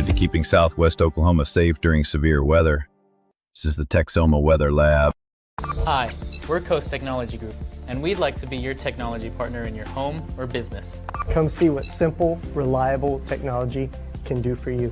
committed to keeping Southwest Oklahoma safe during severe weather. This is the Texoma Weather Lab. Hi, we're Coast Technology Group, and we'd like to be your technology partner in your home or business. Come see what simple, reliable technology can do for you.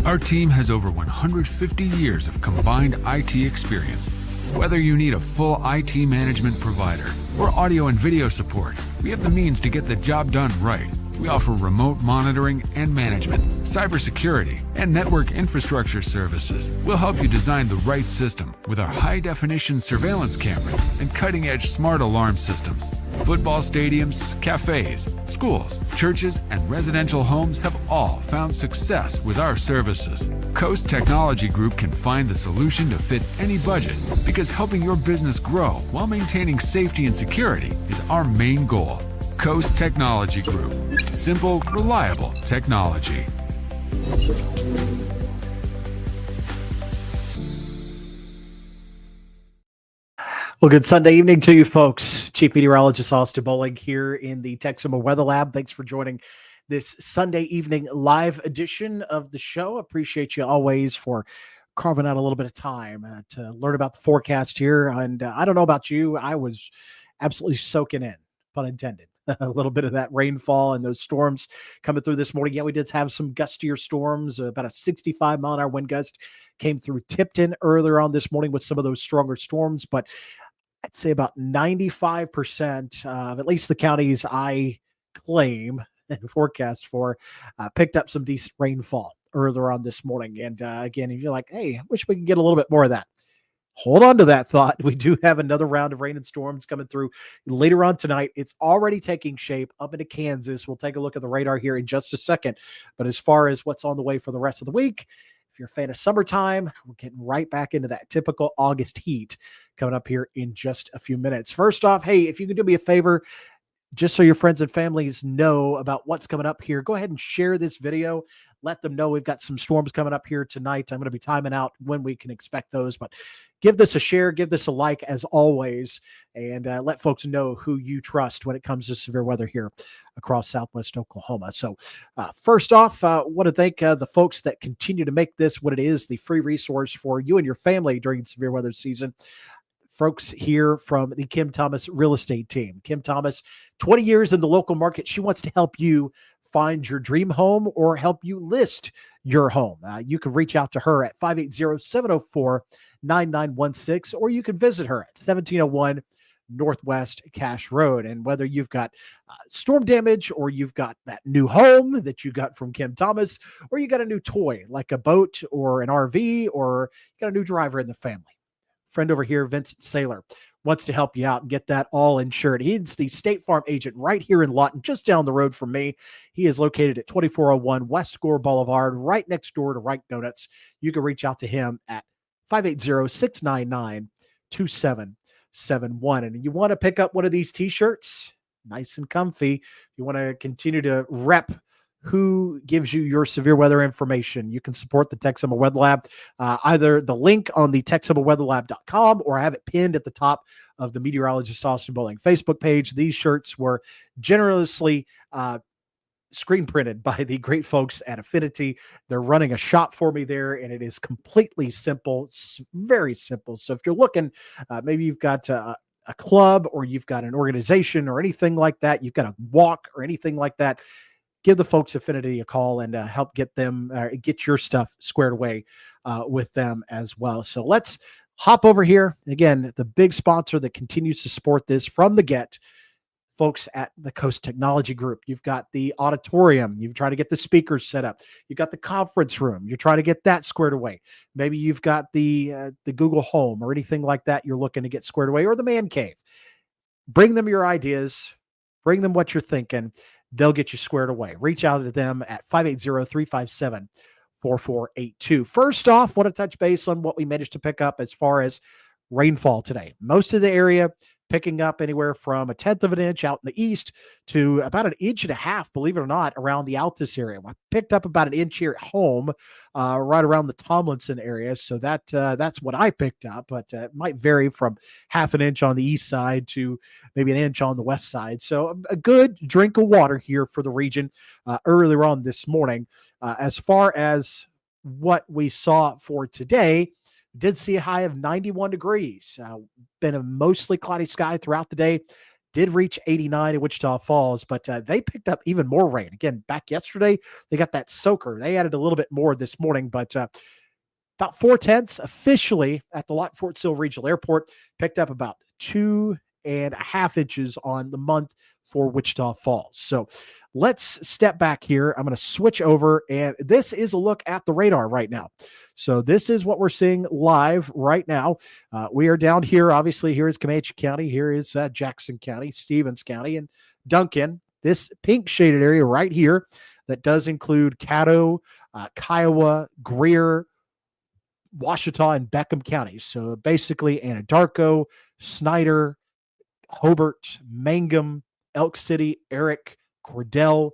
Our team has over 150 years of combined IT experience. Whether you need a full IT management provider or audio and video support, we have the means to get the job done right. We offer remote monitoring and management, cybersecurity, and network infrastructure services. We'll help you design the right system with our high-definition surveillance cameras and cutting-edge smart alarm systems. Football stadiums, cafes, schools, churches, and residential homes have all found success with our services. Coast Technology Group can find the solution to fit any budget because helping your business grow while maintaining safety and security is our main goal. Coast Technology Group. Simple, reliable technology. Well, good Sunday evening to you folks. Chief Meteorologist Austin Bowling here in the Texoma Weather Lab. Thanks for joining this Sunday evening live edition of the show. Appreciate you always for carving out a little bit of time to learn about the forecast here. And I don't know about you, I was absolutely soaking in, pun intended, a little bit of that rainfall and those storms coming through this morning. Yeah, we did have some gustier storms, about a 65-mile-an-hour wind gust came through Tipton earlier on this morning with some of those stronger storms, but I'd say about 95% of at least the counties I claim and forecast for picked up some decent rainfall earlier on this morning. And again, if you're like, hey, I wish we could get a little bit more of that. Hold on to that thought. We do have another round of rain and storms coming through later on tonight. It's already taking shape up into Kansas. We'll take a look at the radar here in just a second. But as far as what's on the way for the rest of the week, if you're a fan of summertime, we're getting right back into that typical August heat coming up here in just a few minutes. First off, hey, if you could do me a favor, just so your friends and families know about what's coming up here, go ahead and share this video. Let them know we've got some storms coming up here tonight. I'm going to be timing out when we can expect those, but give this a share, give this a like as always, and let folks know who you trust when it comes to severe weather here across Southwest Oklahoma. So first off, I want to thank the folks that continue to make this what it is, the free resource for you and your family during severe weather season. Folks here from the Kim Thomas real estate team. Kim Thomas, 20 years in the local market. She wants to help you find your dream home or help you list your home. You can reach out to her at 580-704-9916, or you can visit her at 1701 Northwest Cash Road. And whether you've got storm damage or you've got that new home that you got from Kim Thomas, or you got a new toy like a boat or an RV, or you got a new driver in the family, friend over here, Vincent Saylor, wants to help you out and get that all insured. He's the State Farm agent right here in Lawton, just down the road from me. He is located at 2401 West Score Boulevard, right next door to Reich Donuts. You can reach out to him at 580-699-2771. And you want to pick up one of these t-shirts, nice and comfy. You want to continue to rep who gives you your severe weather information. You can support the Texoma Weather Lab, either the link on the TexomaWeatherLab.com, or I have it pinned at the top of the Meteorologist Austin Bowling Facebook page. These shirts were generously screen printed by the great folks at Affinity. They're running a shop for me there, and it is completely simple, very simple. So if you're looking, maybe you've got a club, or you've got an organization or anything like that, you've got a walk or anything like that, give the folks Affinity a call and help get them, get your stuff squared away with them as well. So let's hop over here. Again, the big sponsor that continues to support this from the get, folks at the Coast Technology Group. You've got the auditorium. You've tried to get the speakers set up. You've got the conference room. You're trying to get that squared away. Maybe you've got the Google Home or anything like that you're looking to get squared away, or the man cave. Bring them your ideas. Bring them what you're thinking. They'll get you squared away. Reach out to them at 580-357-4482. First off, want to touch base on what we managed to pick up as far as rainfall today. Most of the area picking up anywhere from 1/10 of an inch out in the east to about 1.5 inches, believe it or not, around the Altus area. I picked up about 1 inch here at home, right around the Tomlinson area. So that's what I picked up, but it might vary from 1/2 inch on the east side to maybe 1 inch on the west side. So a good drink of water here for the region earlier on this morning. As far as what we saw for today, did see a high of 91 degrees. Been a mostly cloudy sky throughout the day. Did reach 89 in Wichita Falls, but they picked up even more rain. Again, back yesterday, they got that soaker. They added a little bit more this morning, but about 4/10 officially at the Locke Fort Sill Regional Airport. Picked up about 2.5 inches on the month for Wichita Falls. So let's step back here. I'm going to switch over, and this is a look at the radar right now. So this is what we're seeing live right now. We are down here. Obviously, here is Comanche County. Here is Jackson County, Stevens County, and Duncan. This pink shaded area right here that does include Caddo, Kiowa, Greer, Washita, and Beckham counties. So basically Anadarko, Snyder, Hobart, Mangum, Elk City, Eric, Cordell,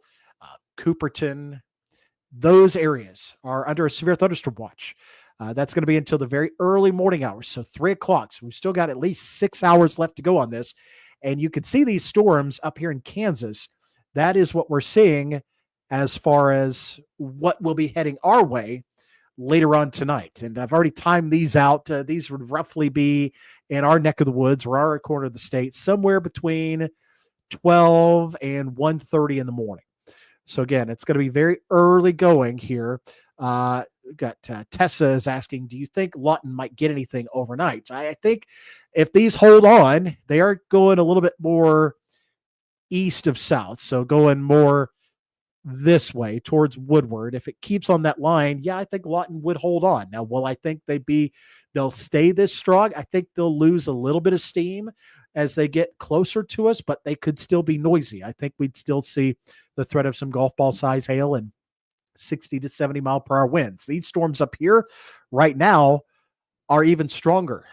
Cooperton. Those areas are under a severe thunderstorm watch. That's going to be until the very early morning hours, so 3 o'clock. So we've still got at least 6 hours left to go on this. And you can see these storms up here in Kansas. That is what we're seeing as far as what will be heading our way later on tonight. And I've already timed these out. These would roughly be in our neck of the woods or our corner of the state, somewhere between 12 and 1:30 in the morning. So again, it's going to be very early going here. Got Tessa is asking, do you think Lawton might get anything overnight? I think if these hold on, they are going a little bit more east of south. So going more this way towards Woodward. If it keeps on that line, yeah, I think Lawton would hold on. Now, will I think they'll stay this strong? I think they'll lose a little bit of steam as they get closer to us, but they could still be noisy. I think we'd still see the threat of some golf ball size hail and 60 to 70 mile per hour winds. These storms up here right now are even stronger.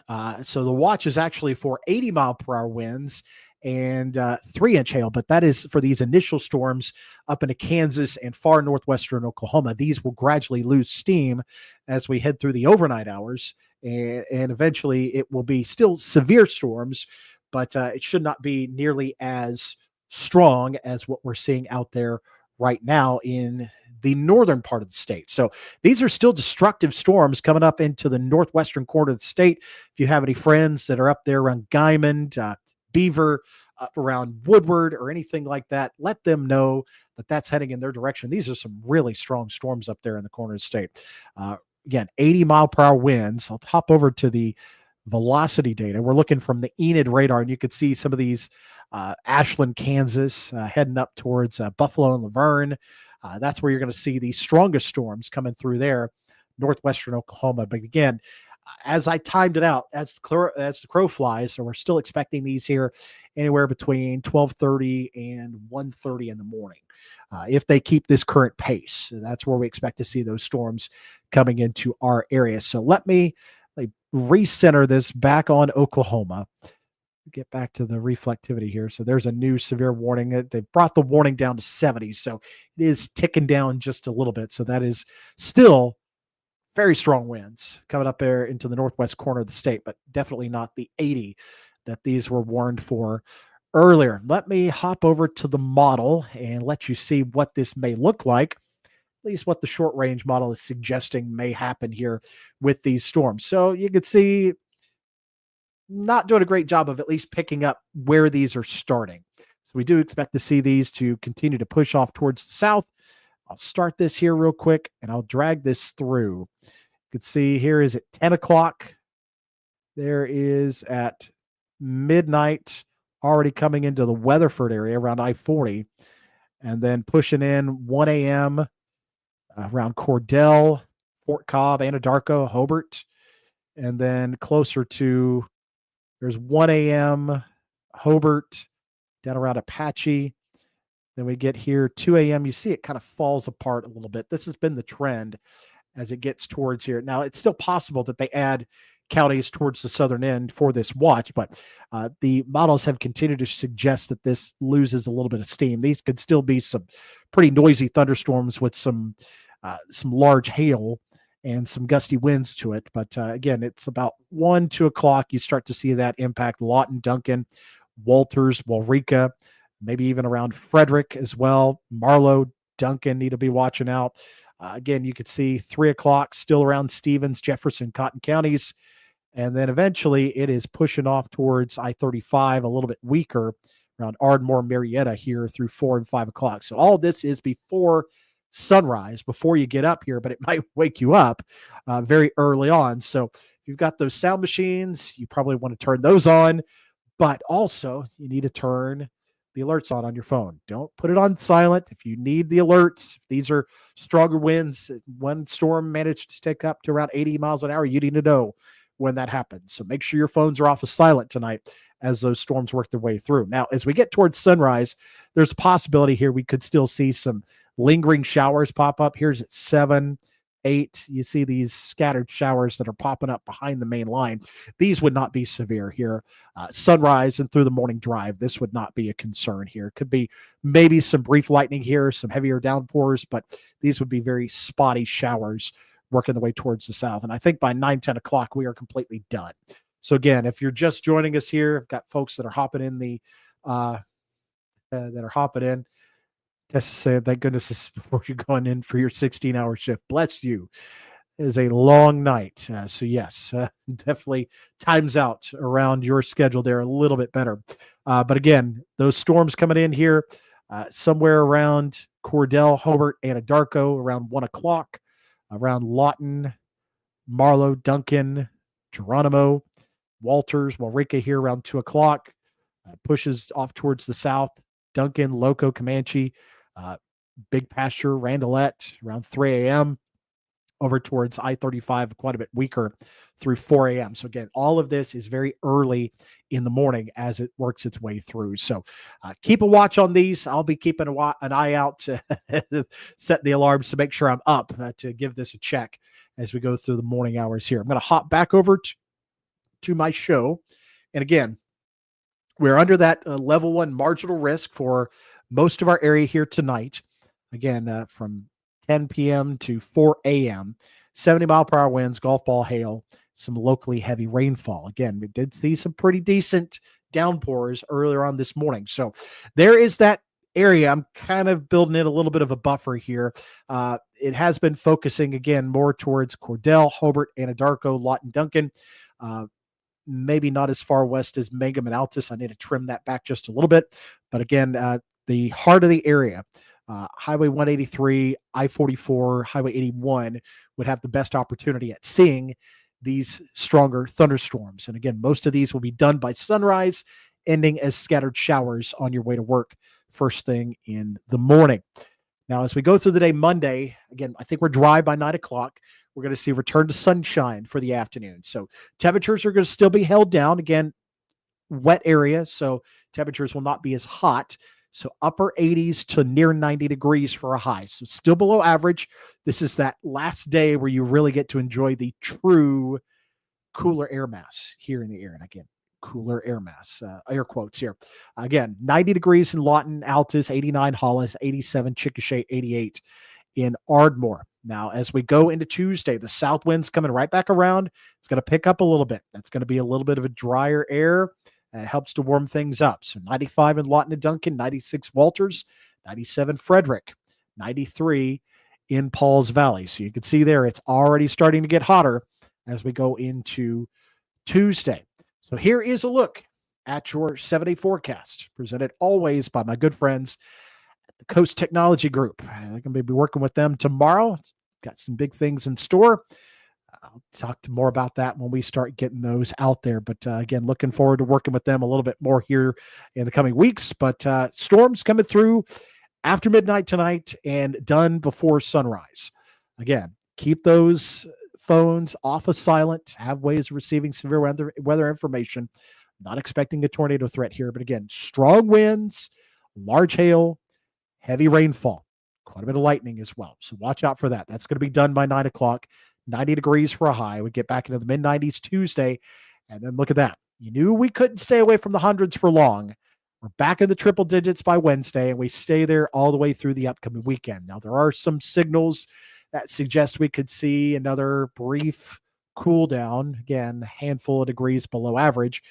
So the watch is actually for 80 mile per hour winds and 3-inch hail, but that is for these initial storms up into Kansas and far northwestern Oklahoma. These will gradually lose steam as we head through the overnight hours, and eventually it will be still severe storms, but it should not be nearly as strong as what we're seeing out there right now in the northern part of the state. So these are still destructive storms coming up into the northwestern corner of the state. If you have any friends that are up there around Guymond, Beaver, up around Woodward or anything like that, let them know that that's heading in their direction. These are some really strong storms up there in the corner of the state. Again, 80 mile per hour winds. I'll hop over to the velocity data. We're looking from the Enid radar, and you could see some of these Ashland, Kansas, heading up towards Buffalo and Laverne. That's where you're going to see the strongest storms coming through there, northwestern Oklahoma. But again, as I timed it out, as the crow flies, so we're still expecting these here anywhere between 12:30 and 1:30 in the morning. If they keep this current pace, that's where we expect to see those storms coming into our area. So let me recenter this back on Oklahoma. Get back to the reflectivity here. So there's a new severe warning. They brought the warning down to 70. So it is ticking down just a little bit. So that is still very strong winds coming up there into the northwest corner of the state, but definitely not the 80 that these were warned for earlier. Let me hop over to the model and let you see what this may look like, at least what the short range model is suggesting may happen here with these storms. So you can see not doing a great job of at least picking up where these are starting. So we do expect to see these to continue to push off towards the south. I'll start this here real quick, and I'll drag this through. You can see here is at 10 o'clock. There is at midnight, already coming into the Weatherford area around I-40, and then pushing in 1 a.m. Around Cordell, Fort Cobb, Anadarko, Hobart, and then closer to, there's 1 a.m. Hobart, down around Apache. Then we get here 2 a.m. You see it kind of falls apart a little bit. This has been the trend as it gets towards here. Now, it's still possible that they add counties towards the southern end for this watch, but the models have continued to suggest that this loses a little bit of steam. These could still be some pretty noisy thunderstorms with some large hail and some gusty winds to it. But again, it's about 1, 2 o'clock. You start to see that impact Lawton, Duncan, Walters, Waurika, maybe even around Frederick as well. Marlow, Duncan need to be watching out. Again, you could see 3 o'clock still around Stevens, Jefferson, Cotton counties. And then eventually it is pushing off towards I-35, a little bit weaker around Ardmore, Marietta here through 4 and 5 o'clock. So all this is before sunrise, before you get up here, but it might wake you up very early on. So if you've got those sound machines, you probably want to turn those on, but also you need to turn the alerts on your phone. Don't put it on silent. If you need the alerts, if these are stronger winds, one storm managed to take up to around 80 miles an hour, you need to know when that happens. So make sure your phones are off of silent tonight as those storms work their way through. Now, as we get towards sunrise, there's a possibility here we could still see some lingering showers pop up. Here's at 7, 8. You see these scattered showers that are popping up behind the main line. These would not be severe here. Sunrise and through the morning drive, this would not be a concern here. Could be maybe some brief lightning here, some heavier downpours, but these would be very spotty showers working the way towards the south. And I think by 9, 10 o'clock, we are completely done. So again, if you're just joining us here, I've got folks that are hopping in Tessa said, thank goodness this is before you're going in for your 16-hour shift. Bless you. It is a long night. So yes, definitely times out around your schedule there a little bit better. But again, those storms coming in here somewhere around Cordell, Hobart, Anadarko around 1 o'clock, around Lawton, Marlow, Duncan, Geronimo, Walters, Waurika here around 2 o'clock, pushes off towards the south, Duncan, Loco, Comanche, Big Pasture, Randolette around 3 a.m. over towards I-35, quite a bit weaker through 4 a.m. So again, all of this is very early in the morning as it works its way through. So keep a watch on these. I'll be keeping an eye out to set the alarms to make sure I'm up to give this a check as we go through the morning hours here. I'm going to hop back over to my show. And again, we're under that level 1 marginal risk for most of our area here tonight. Again, from 10 p.m. to 4 a.m., 70-mile-per-hour winds, golf ball hail, some locally heavy rainfall. Again, we did see some pretty decent downpours earlier on this morning. So there is that area. I'm kind of building in a little bit of a buffer here. It has been focusing, again, more towards Cordell, Hobart, Anadarko, Lawton, Duncan. Maybe not as far west as Mangum and Altus. I need to trim that back just a little bit. But again, the heart of the area, Highway 183, I-44, Highway 81 would have the best opportunity at seeing these stronger thunderstorms. And again, most of these will be done by sunrise, ending as scattered showers on your way to work first thing in the morning. Now, as we go through the day Monday, again, I think we're dry by 9 o'clock. We're going to see return to sunshine for the afternoon. So temperatures are going to still be held down. Again, wet area, so temperatures will not be as hot. So upper 80s to near 90 degrees for a high. So still below average. This is that last day where you really get to enjoy the true cooler air mass here in the air. And again, cooler air mass, air quotes here. Again, 90 degrees in Lawton, Altus, 89 Hollis, 87 Chickasha, 88 in Ardmore. Now, as we go into Tuesday, the south wind's coming right back around. It's going to pick up a little bit. That's going to be a little bit of a drier air. It helps to warm things up. So 95 in Lawton and Duncan, 96 Walters, 97 Frederick, 93 in Pauls Valley. So you can see there it's already starting to get hotter as we go into Tuesday. So here is a look at your 7-day forecast, presented always by my good friends at the Coast Technology Group. I'm going to be working with them tomorrow. Got some big things in store. I'll talk more about that when we start getting those out there. But again, looking forward to working with them a little bit more here in the coming weeks. But storms coming through after midnight tonight and done before sunrise. Again, keep those phones off of silent. Have ways of receiving severe weather information. Not expecting a tornado threat here. But again, strong winds, large hail, heavy rainfall, quite a bit of lightning as well. So watch out for that. That's going to be done by 9 o'clock. 90 degrees for a high. We get back into the mid-90s Tuesday, and then look at that. You knew we couldn't stay away from the hundreds for long. We're back in the triple digits by Wednesday, and we stay there all the way through the upcoming weekend. Now, there are some signals that suggest we could see another brief cool down. Again, a handful of degrees below average.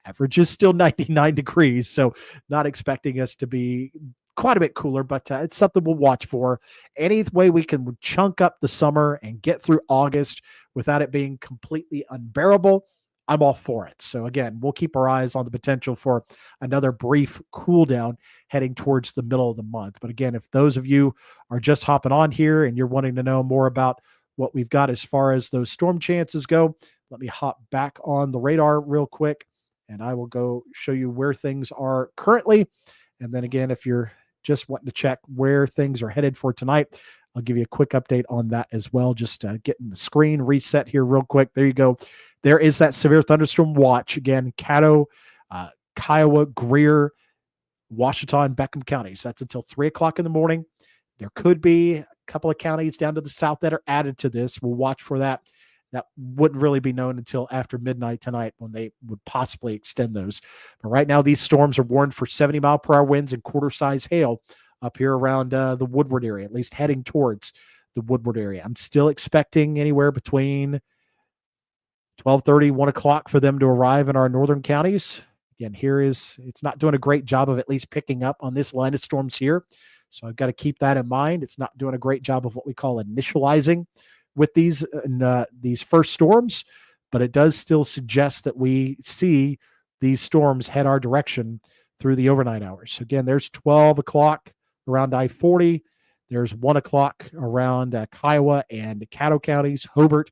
Average is still 99 degrees, so not expecting us to be quite a bit cooler, but it's something we'll watch for. Any way we can chunk up the summer and get through August without it being completely unbearable, I'm all for it. So again, we'll keep our eyes on the potential for another brief cool down heading towards the middle of the month. But again, if those of you are just hopping on here and you're wanting to know more about what we've got as far as those storm chances go, let me hop back on the radar real quick, and I will go show you where things are currently. And then again, if you're just wanting to check where things are headed for tonight, I'll give you a quick update on that as well. Just getting the screen reset here real quick. There you go. There is that severe thunderstorm watch. Again, Caddo, Kiowa, Greer, Washita, and Beckham counties. That's until 3 o'clock in the morning. There could be a couple of counties down to the south that are added to this. We'll watch for that. That wouldn't really be known until after midnight tonight when they would possibly extend those. But right now, these storms are warned for 70-mile-per-hour winds and quarter-size hail up here around the Woodward area, at least heading towards the Woodward area. I'm still expecting anywhere between 12:30, 1 o'clock for them to arrive in our northern counties. Again, it's not doing a great job of at least picking up on this line of storms here. So I've got to keep that in mind. It's not doing a great job of what we call initializing with these first storms, but it does still suggest that we see these storms head our direction through the overnight hours. So again, there's 12 o'clock around I-40. There's 1 o'clock around Kiowa and Caddo counties, Hobart,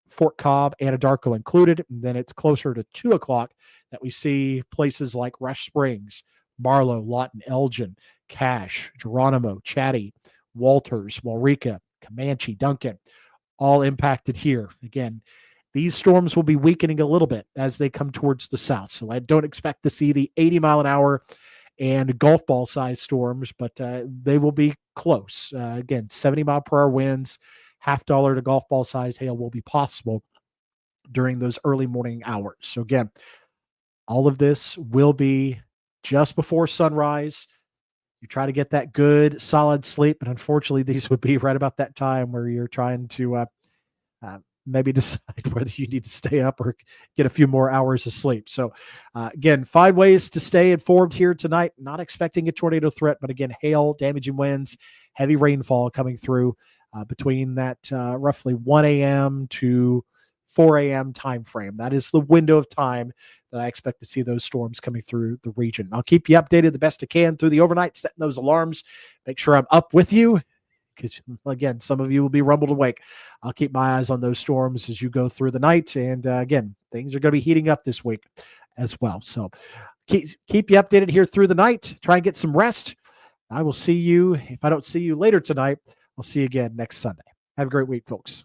Fort Cobb, Anadarko included. And then it's closer to 2 o'clock that we see places like Rush Springs, Marlow, Lawton, Elgin, Cache, Geronimo, Chatty, Walters, Waurika, Comanche, Duncan, all impacted here. Again, these storms will be weakening a little bit as they come towards the south. So I don't expect to see the 80-mile-an-hour and golf ball size storms, but they will be close. Again, 70-mile-per-hour winds, $50 to golf ball size hail will be possible during those early morning hours. So again, all of this will be just before sunrise. You try to get that good, solid sleep, and unfortunately, these would be right about that time where you're trying to maybe decide whether you need to stay up or get a few more hours of sleep. So, again, find ways to stay informed here tonight. Not expecting a tornado threat, but again, hail, damaging winds, heavy rainfall coming through between that roughly 1 a.m. to 4 a.m. time frame. That is the window of time that I expect to see those storms coming through the region. I'll keep you updated the best I can through the overnight, setting those alarms. Make sure I'm up with you because, again, some of you will be rumbled awake. I'll keep my eyes on those storms as you go through the night. And, again, things are going to be heating up this week as well. So keep you updated here through the night. Try and get some rest. I will see you. If I don't see you later tonight, I'll see you again next Sunday. Have a great week, folks.